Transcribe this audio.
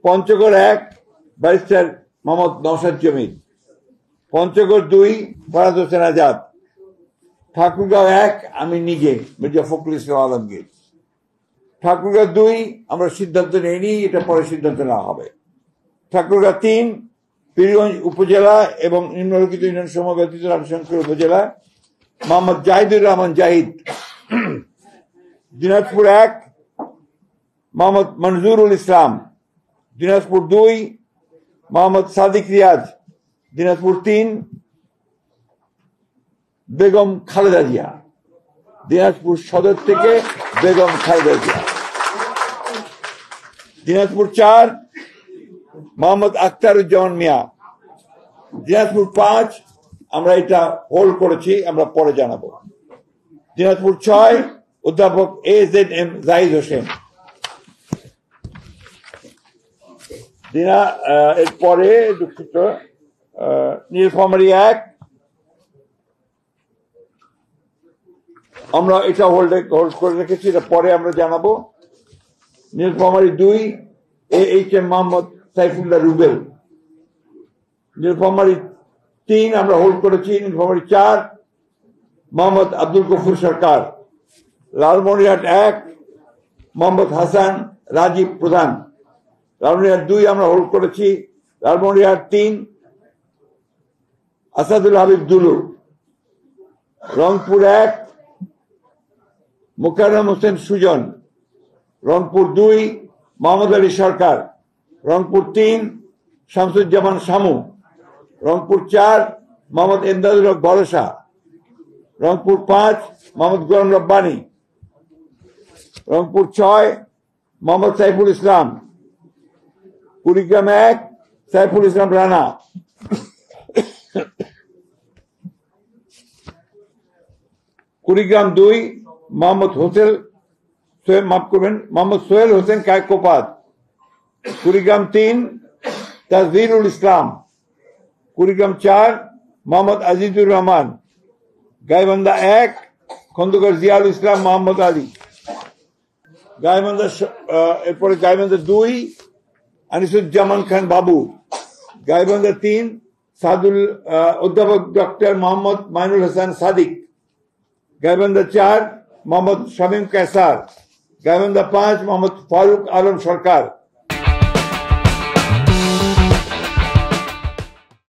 Panchagarh 1 barrister Mohammad Naushad জমির, পঞ্চগড় 2 ফরাদ হোসেন আজাদ, ঠাকুরগাঁও 1 আমি নিজে মির্জা ফখরুল ইসলাম আলমগীর। ঠাকুরগাঁও 2 আমরা সিদ্ধান্ত নেইনি, এটা পরে সিদ্ধান্ত নেওয়া হবে। ঠাকুরগাঁও 3 পীরগঞ্জ উপজেলা এবং নিম্নলিখিত ইউনিয়ন সমূহ ব্যতীত রামশঙ্কর উপজেলা মোহাম্মদ জাহিদুর রহমান জাহিদ। দিনাজপুর 1 মোহাম্মদ মনজুরুল ইসলাম, দিনাজপুর 2 মোহাম্মদ সাদিক রিয়াজ, দিনাজপুর 3 বেগম খালেদা জিয়া, দিনাজপুর সদর থেকে বেগম খালেদা জিয়া। দিনাজপুর 4 মোহাম্মদ আখতারুজ্জামান মিয়া, দিনাজপুর 5 আমরা এটা হোল্ড করেছি, আমরা পরে জানাবো। দিনাজপুর 6 অধ্যাপক AZM জাহিদ হোসেন। এরপরে দুঃখিত নীলফামারী 1 আমরা এটা হোল্ড করে রেখেছি, এটা পরে আমরা জানাবো। নীলফামারী 2 AHM মোহাম্মদ সাইফুল্লাহ রুবেল। নীলফামারী 3 আমরা হোল্ড করেছি। নীলফামারী 4 মোহাম্মদ আব্দুল গফুর সরকার। লালমনিরহাট 1 মোহাম্মদ হাসান রাজীব প্রধান। লালমনিরহাট 2 আমরা হোল্ড করেছি। লালমনিরহাট 3 আসাদুল হাবিব দুলু। রংপুর 1 মোকাররম হোসেন সুজন। রংপুর 2 মোহাম্মদ আলী সরকার। রংপুর 3 শামসুজ্জামান শামু। রংপুর 4 মোহাম্মদ এমদাদুল হক ভরসা। রংপুর 5 মোহাম্মদ গোলাম রব্বানী। রংপুর 6 মোহাম্মদ সাইফুল ইসলাম। কুড়িগ্রাম 1 সাইফুল ইসলাম রানা। কুড়িগ্রাম 2 মোহাম্মদ মোহাম্মদ সোহেল হোসেন কায়কোপাত। কুড়িগ্রাম 3 তাজভিরুল ইসলাম। কুড়িগ্রাম 4 মোহাম্মদ আজিজুর রহমান। গাইবান্ধা 1 খন্দকার জিয়াউল ইসলাম মোহাম্মদ আলী। এরপরে গাইবান্ধা 2 আনিসুজ্জামান খান বাবু। গাইবান্ধা 3 অধ্যাপক ডক্টর মোহাম্মদ মাইনুল হাসান সাদিক। গাইবান্ধা 4 মোহাম্মদ শামীম কায়সার। গাইবান্ধা 5 মোহাম্মদ ফারুক আলম সরকার।